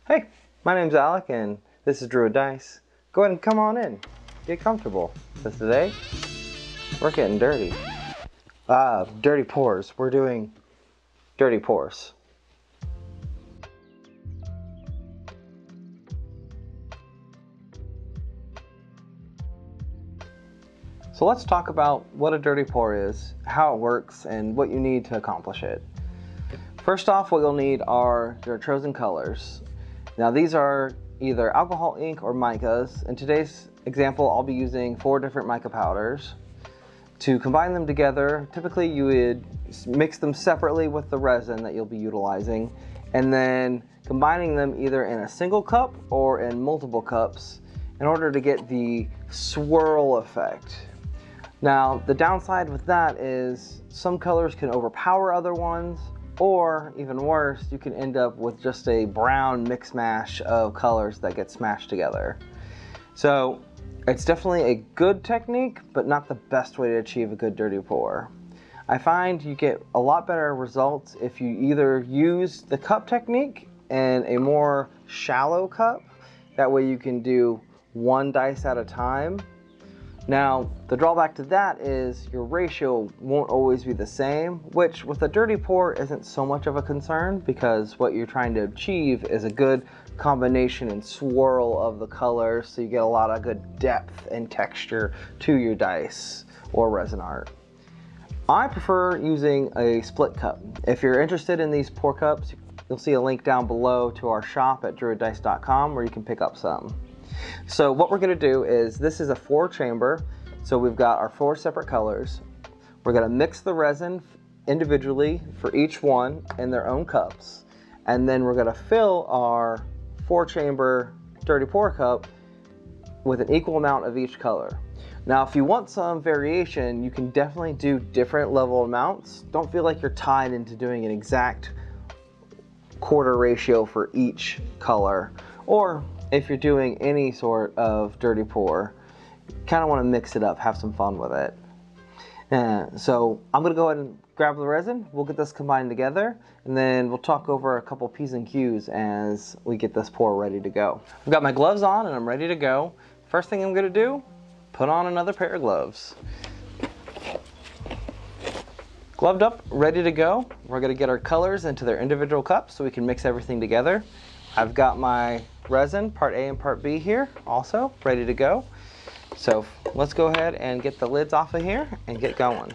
Hey, my name's Alec and this is Druid Dice. Go ahead and come on in. Get comfortable. Because today, we're getting dirty. Dirty pours. We're doing dirty pours. So let's talk about what a dirty pour is, how it works, and what you need to accomplish it. First off, what you'll need are your chosen colors. Now these are either alcohol ink or micas. In today's example, I'll be using 4 different mica powders. To combine them together, typically you would mix them separately with the resin that you'll be utilizing, and then combining them either in a single cup or in multiple cups in order to get the swirl effect. Now, the downside with that is some colors can overpower other ones, or even worse, you can end up with just a brown mix mash of colors that get smashed together. So it's definitely a good technique, but not the best way to achieve a good dirty pour. I find you get a lot better results if you either use the cup technique in a more shallow cup. That way you can do 1 dice at a time. Now, the drawback to that is your ratio won't always be the same, which with a dirty pour isn't so much of a concern because what you're trying to achieve is a good combination and swirl of the colors, so you get a lot of good depth and texture to your dice or resin art. I prefer using a split cup. If you're interested in these pour cups, you'll see a link down below to our shop at druiddice.com where you can pick up some. So what we're going to do is, this is a 4-chamber, so we've got our 4 separate colors. We're going to mix the resin individually for each one in their own cups, and then we're going to fill our 4-chamber dirty pour cup with an equal amount of each color. Now if you want some variation, you can definitely do different level amounts. Don't feel like you're tied into doing an exact quarter ratio for each color, or if you're doing any sort of dirty pour, you kind of want to mix it up, have some fun with it. So I'm going to go ahead and grab the resin, we'll get this combined together, and then we'll talk over a couple P's and Q's as we get this pour ready to go. I've got my gloves on and I'm ready to go. First thing I'm going to do, put on another pair of gloves. Gloved up, ready to go. We're going to get our colors into their individual cups so we can mix everything together. I've got my resin, part A and part B here, also ready to go. So let's go ahead and get the lids off of here and get going.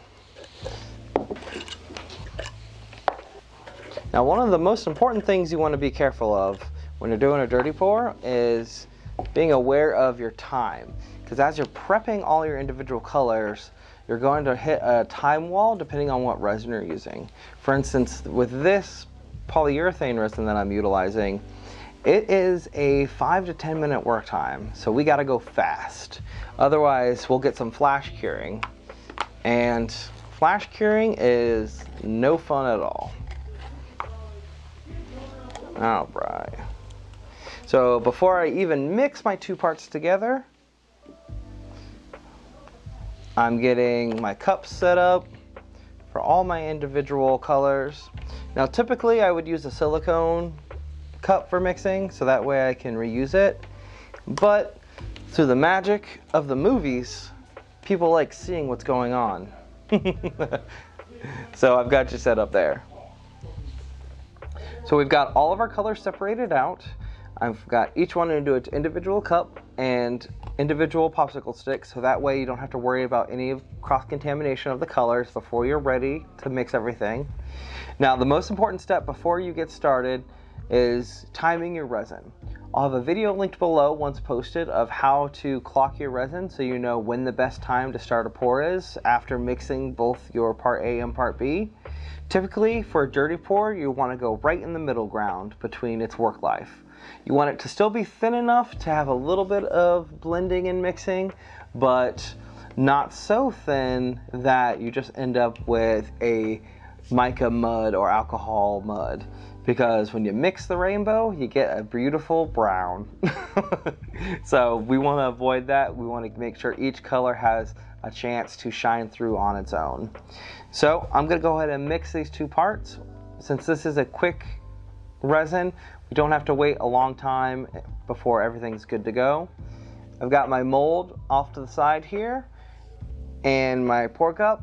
Now, one of the most important things you want to be careful of when you're doing a dirty pour is being aware of your time. Because as you're prepping all your individual colors, you're going to hit a time wall depending on what resin you're using. For instance, with this polyurethane resin that I'm utilizing, it is a 5 to 10 minute work time, so we gotta go fast. Otherwise, we'll get some flash curing. And flash curing is no fun at all. All right. So before I even mix my 2 parts together, I'm getting my cups set up for all my individual colors. Now typically I would use a silicone cup for mixing, so that way I can reuse it. But through the magic of the movies, people like seeing what's going on. So I've got you set up there. So we've got all of our colors separated out. I've got each one into its individual cup and individual popsicle sticks, so that way you don't have to worry about any cross-contamination of the colors before you're ready to mix everything. Now, the most important step before you get started is timing your resin. I'll have a video linked below once posted of how to clock your resin so you know when the best time to start a pour is after mixing both your part A and part B. Typically for a dirty pour, you want to go right in the middle ground between its work life. You want it to still be thin enough to have a little bit of blending and mixing, but not so thin that you just end up with a mica mud or alcohol mud. Because when you mix the rainbow, you get a beautiful brown. So we want to avoid that. We want to make sure each color has a chance to shine through on its own. So I'm going to go ahead and mix these 2 parts. Since this is a quick resin, You don't have to wait a long time before everything's good to go. I've got my mold off to the side here and my pour cup.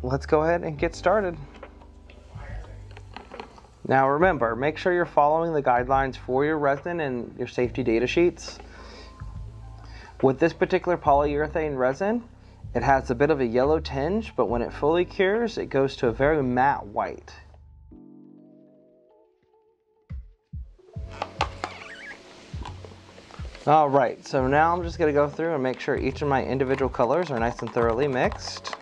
Let's go ahead and get started. Now remember, make sure you're following the guidelines for your resin and your safety data sheets. With this particular polyurethane resin, it has a bit of a yellow tinge, but when it fully cures, it goes to a very matte white. All right, so now I'm just gonna go through and make sure each of my individual colors are nice and thoroughly mixed.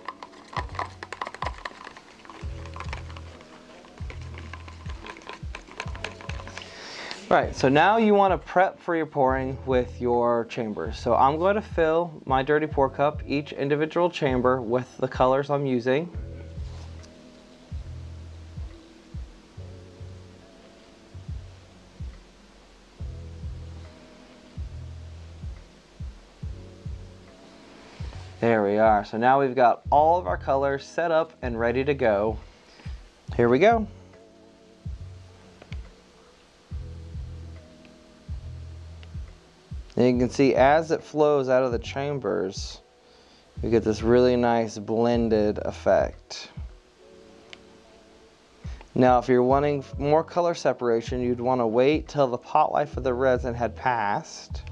Right, so now you want to prep for your pouring with your chambers. So I'm going to fill my dirty pour cup, each individual chamber, with the colors I'm using. There we are. So now we've got all of our colors set up and ready to go. Here we go. And you can see as it flows out of the chambers, you get this really nice blended effect. Now, if you're wanting more color separation, you'd want to wait till the pot life of the resin had passed.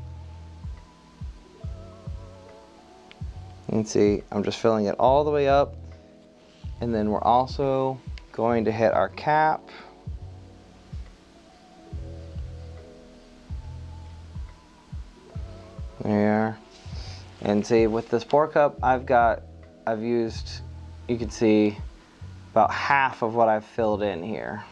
You can see I'm just filling it all the way up, and then we're also going to hit our cap. There, and see with this pour cup I've used, you can see about half of what I've filled in here.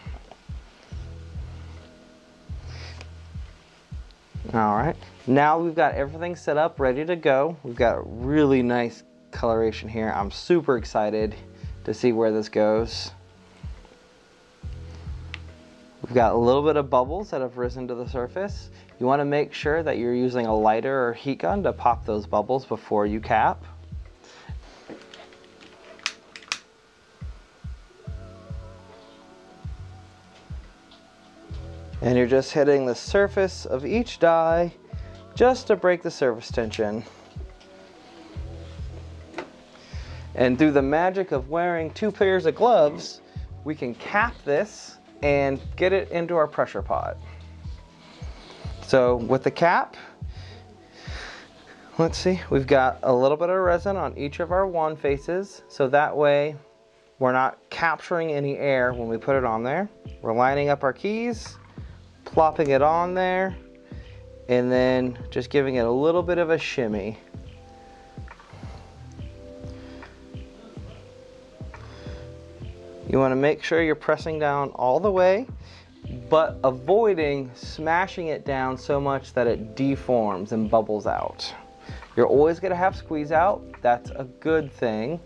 All right, now we've got everything set up, ready to go. We've got a really nice coloration here. I'm super excited to see where this goes. We've got a little bit of bubbles that have risen to the surface. You want to make sure that you're using a lighter or heat gun to pop those bubbles before you cap. And you're just hitting the surface of each die just to break the surface tension. And through the magic of wearing 2 pairs of gloves, we can cap this and get it into our pressure pot. So with the cap, let's see, we've got a little bit of resin on each of our wand faces, so that way we're not capturing any air when we put it on there. We're lining up our keys, plopping it on there, and then just giving it a little bit of a shimmy. You want to make sure you're pressing down all the way, but avoiding smashing it down so much that it deforms and bubbles out. You're always going to have squeeze out. That's a good thing.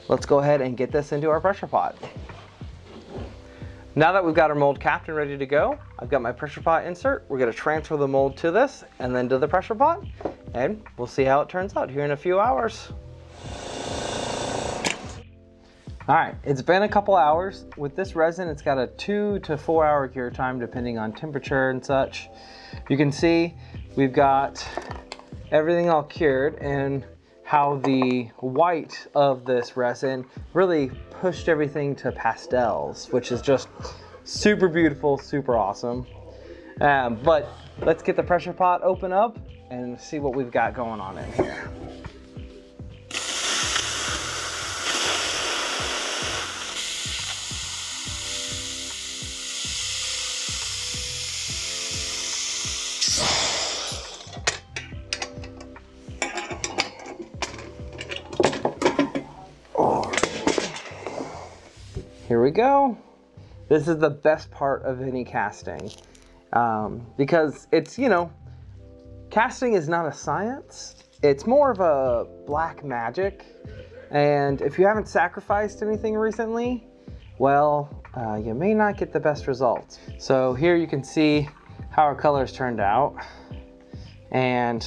Let's go ahead and get this into our pressure pot. Now that we've got our mold capped and ready to go, I've got my pressure pot insert. We're going to transfer the mold to this and then to the pressure pot, and we'll see how it turns out here in a few hours. All right, it's been a couple hours. With this resin, it's got a 2 to 4 hour cure time depending on temperature and such. You can see we've got everything all cured and how the white of this resin really pushed everything to pastels, which is just super beautiful, super awesome. But let's get the pressure pot open up and see what we've got going on in here. Here we go. This is the best part of any casting because it's, you know, casting is not a science. It's more of a black magic. And if you haven't sacrificed anything recently, well, you may not get the best results. So here you can see how our colors turned out and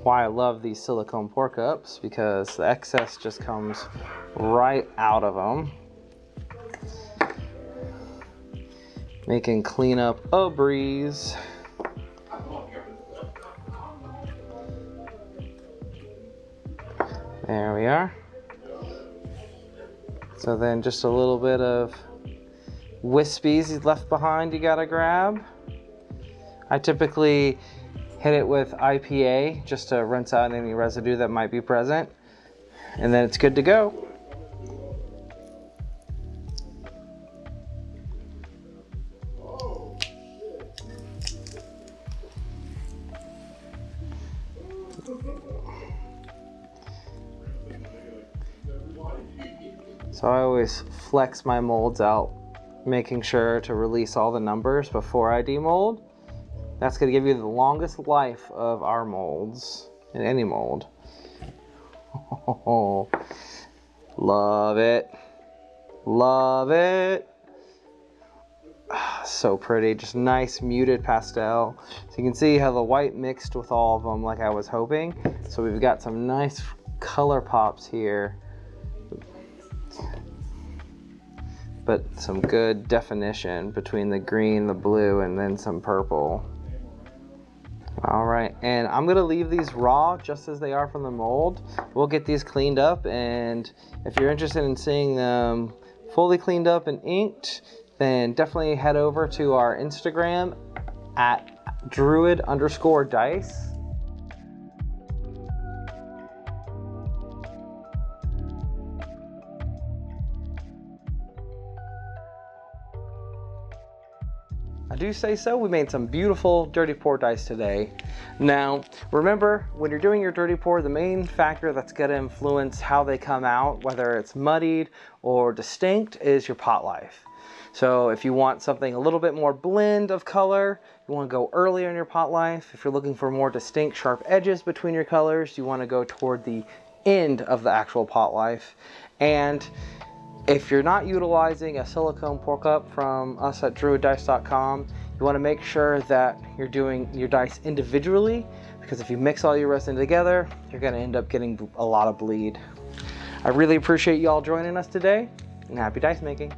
why I love these silicone pour cups, because the excess just comes right out of them. Making cleanup a breeze. There we are. So then just a little bit of wispies left behind you gotta grab. I typically hit it with IPA just to rinse out any residue that might be present. And then it's good to go. So I always flex my molds out, making sure to release all the numbers before I demold. That's going to give you the longest life of our molds, in any mold. Oh, love it. Love it. So pretty, just nice muted pastel. So you can see how the white mixed with all of them like I was hoping. So we've got some nice color pops here, but some good definition between the green, the blue, and then some purple. All right, and I'm gonna leave these raw just as they are from the mold. We'll get these cleaned up, and if you're interested in seeing them fully cleaned up and inked, then definitely head over to our Instagram at Druid_dice. I do say so. We made some beautiful dirty pour dice today. Now, remember, when you're doing your dirty pour, the main factor that's going to influence how they come out, whether it's muddied or distinct, is your pot life. So if you want something a little bit more blend of color, you want to go earlier in your pot life. If you're looking for more distinct, sharp edges between your colors, you want to go toward the end of the actual pot life. And if you're not utilizing a silicone pour cup from us at druiddice.com, you want to make sure that you're doing your dice individually, because if you mix all your resin together, you're going to end up getting a lot of bleed. I really appreciate you all joining us today, and happy dice making.